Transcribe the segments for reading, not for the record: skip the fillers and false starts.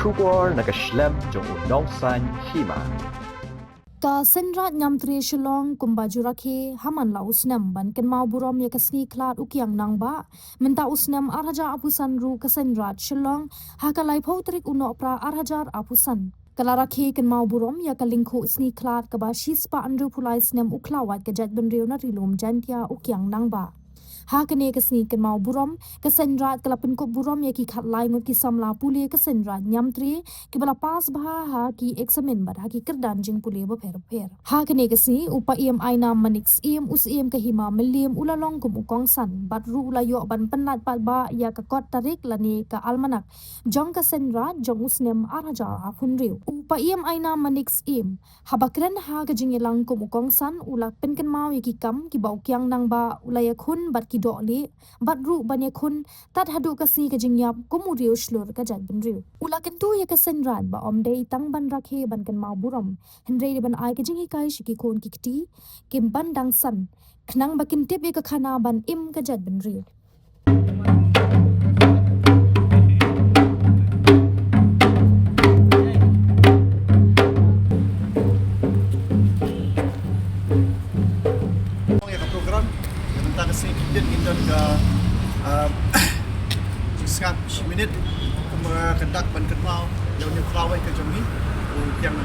Shubor Snem jong unong Seiñ Hima. Ka senrat nyamtri Shillong kumbaju Rakhe haman la Snem ban ken mau burom ya kasni klat ukyang nang ba menta Snem arhaja apusan ru ka senrat Shillong hakalai potrik uno pra arhajar apusan kala Rakhe ken mau burom ya ka Lynkhuh sni klat ka ba shispa andru pulai Snem uklawat ka jat benriu na rilum Jaiñtia ukyang nang ba ha kene kasni ken mau burom ka senrat kala penkop burom ya ki khatlai ngot ki samla pule ka senrat nyamtri ki bala pas bah ha ki examen bad ha ki kerdan jing pule ba pher ha kene kasni upa aina manix us ka Hima milliam ulalong kum ukong san bad ru la yo ban penat pat ba ya ka kot tarik lani ka almanak jong ka senrat jong Snem araja afun riu upa aina manix habakren ha ka jingilang kum ukong san ulak penken mau ya ki kam ki bau kyang nang ba ulaya khun bad ki doli badru banya khun tat hadu kasi ka Jingiap komuriu shlur ka jat benriu ula kentu ya ka senrat ba omdei tang ban Rakhe ban kan mau buram henrei ban ai ka jingi kai shiki kon kikti kim ban dang san khnang bakin tip ka khana ban im ka jat benriu Kasi kita ke sekat minit kedak ban kenal yang ni kelawai ke jom ni yang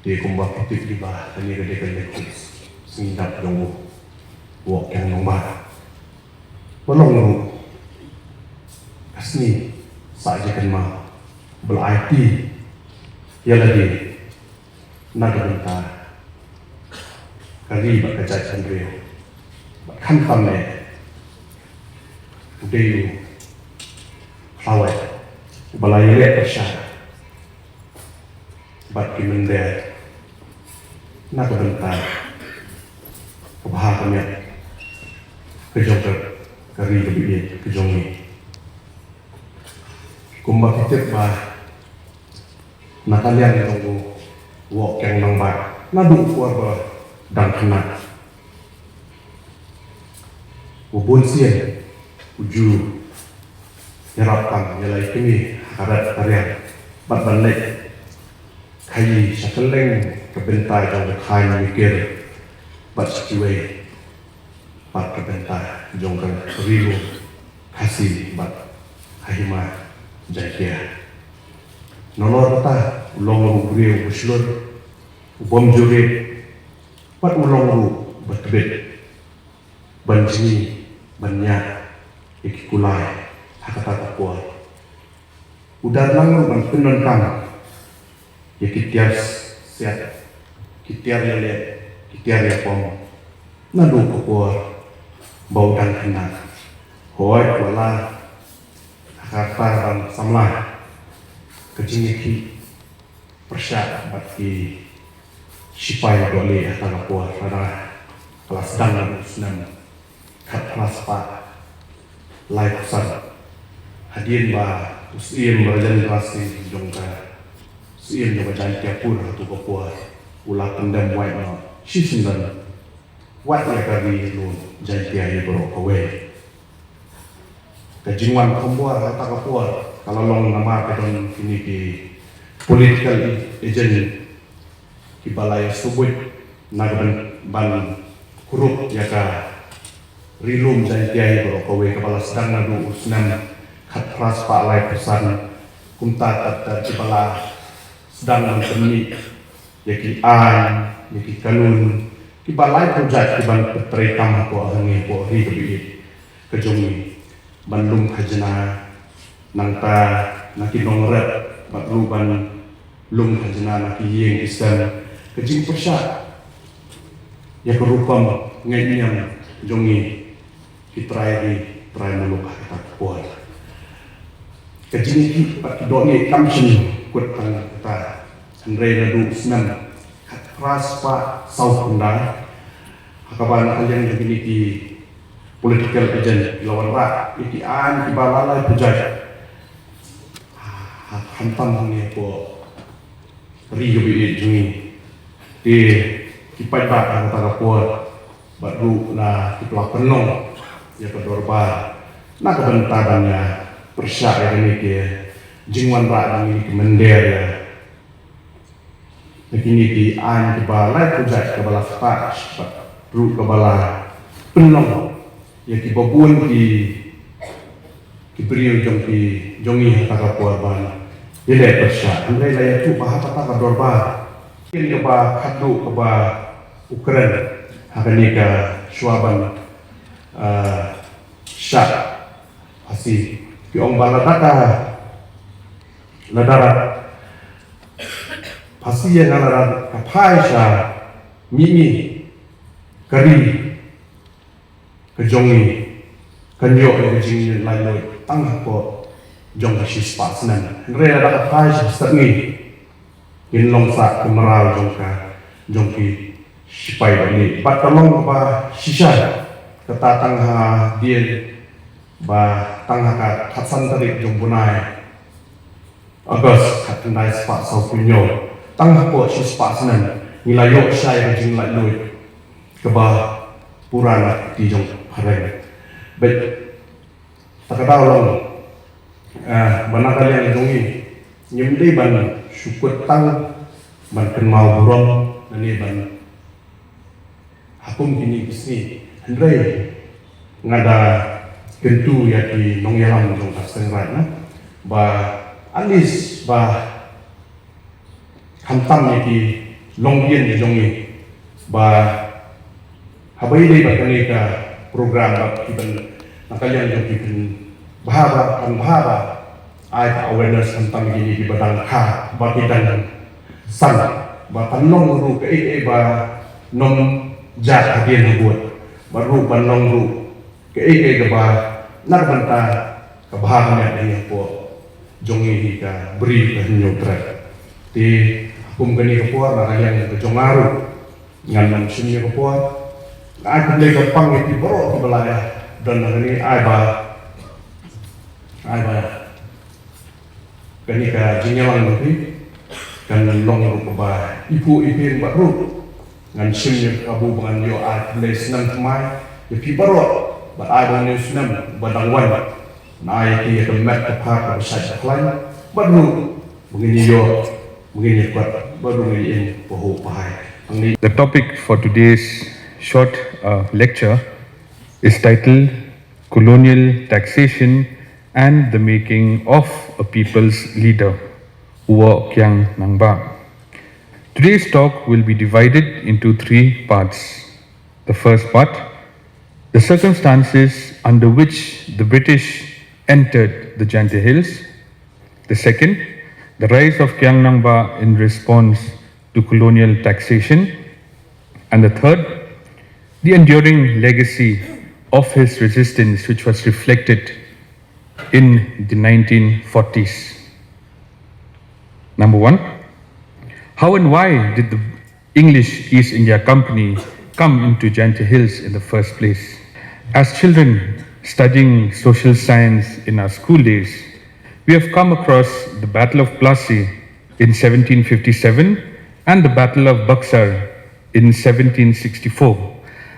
di kumbah putih di bawah ini redekan lekus singdap dong wok yang nomor belum asni saja kan mah bel IT ya lagi naga bentar kali bak kacai sendiri kan tamne udah kawai balai lihat persyarat bat kimende naga bentar kebahagiaannya kejong kari lebih kejong ni kumbah kita bah nakalian tunggu wok yang nambah nadu kuar bah dan kena ubun sian uju nyerapkan nyalai kini karat karya bat balik kayi syakeleng kebentar jong kain mikir bat siwe bat kebentar jong rilu kasih bat Hima Jaiñtia nolor kata ulong ru uslur bom jure bat ulong ru betbet banjini banyak ikikulai hakata takwa udah langur ban penon kam ya kitiar siat kitiar ya lihat kitiar ya pom nadu kukuar bau dan kena hoi wala kata dan samlah kecingiki persyak bagi sipai dole atau kuar pada kelas dan Snem kelas pak lain besar hadirin ba usim berjanji jongka Seiñ yang Jaiñtia pun tu kuat ulah pendam white no sisindan white ya kari lu Jaiñtia ya berok away kejingan kombuar tak kuat kalau long nama kedon kini di political agent di balai subut nagaban ban huruf ya ka rilum Jaiñtia bro kowe kepala sedang nadu Snem kat pras pak lai pesan kumta tat kepala sedang menteni ya ki an ya ki kanun ki balai projek ki ban petri kam ko hangi ko ri bi kejungi bandung hajana nangta naki nongret batruban lum hajana naki yeng istan kejing persya ya kerupam nganyam jongi kitrai muluk kata kuat kejing ki pat doni kamsin kut tang kata andre nadu Snem kat ras pa sau kundang hakaban alian begini ki political agent lawan rak iki an ibalala pujaj hantam ni ko ri bi jungi di kipai ba kata ko baru la kipla penong ya kedorba na kebentarannya persya ini ke jingwan rak ini ke mender ya begini di an ibalala pujaj kebala pak ru kebala penong ya ki babun ki beriu jong ki jongi taka puarban ile persya andre la ya tu bahata taka dorba ini ke ba khadu ke ba Ukraine hakani ka swaban syak asi ki ong balataka ladara pasi yang ladara ka paisha mimi kari kejongi kanyo ke jing lai tang ko jong ka sis pa Snem re ada ka stangi in long sa kemeral jong ki sipai ni patalong ba sisa kata tang ha dien ba tang ha ka khatsan tarik jong bunai agos khatnai spa sau punyo tang ko sis pa Snem nilayo sai jing lai ke ba purana di jong hareng bet takataw long banakal yang jongi nyemde ban syukur tang ban kenmau burom nani ban hakum kini bisni hendrai ngada kentu ya di nongyalam jong kasengrat na ba alis ba kantam ya di longgien jongi ba habai dei bakani ka program bak iban nakalian yang bikin bahara ai awareness tentang ini di badang kha baki dan san ba tanong ru ke ba nom jat hadien buat baru banong ru ke ba nak banta ka bahana ni po jongi ka beri ka nyotret di hukum gani ka po nakalian ka jongaru ngan sini ka po ai boleh gampang itu bro di belaya dan ini ai ba kani ka jinyalang nanti kan long ru ba ibu ipin baru ngan simnya abu bangan yo ai boleh Snem mai ya pi bro ba ai ba ni Snem badang wan ba nai ki ka mat ka pa ka sai lain baru begini yo begini kuat baru ini poho pahai. The topic for today's short lecture is titled Colonial Taxation and the Making of a People's Leader, Uwa Kyang Nangba. Today's talk will be divided into three parts. The first part, the circumstances under which the British entered the Jaiñtia Hills. The second, the rise of Kyang Nangba in response to colonial taxation. And the third, the enduring legacy of his resistance, which was reflected in the 1940s. Number one, how and why did the English East India Company come into Jaiñtia Hills in the first place? As children studying social science in our school days, we have come across the Battle of Plassey in 1757 and the Battle of Buxar in 1764.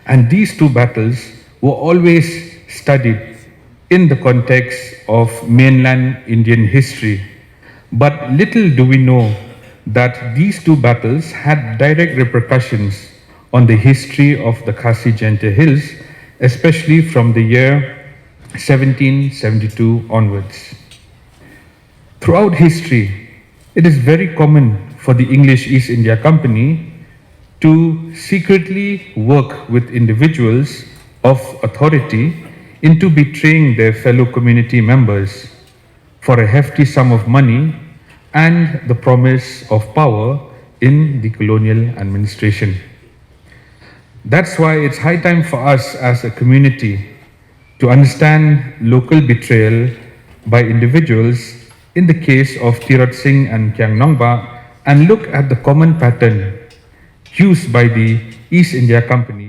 And these two battles were always studied in the context of mainland Indian history. But little do we know that these two battles had direct repercussions on the history of the Khasi Jaiñtia hills, especially from the year 1772 onwards. Throughout history, it is very common for the English East India Company to secretly work with individuals of authority into betraying their fellow community members for a hefty sum of money and the promise of power in the colonial administration. That's why it's high time for us as a community to understand local betrayal by individuals in the case of Tirat Singh and Kyang Nongba and look at the common pattern used by the East India Company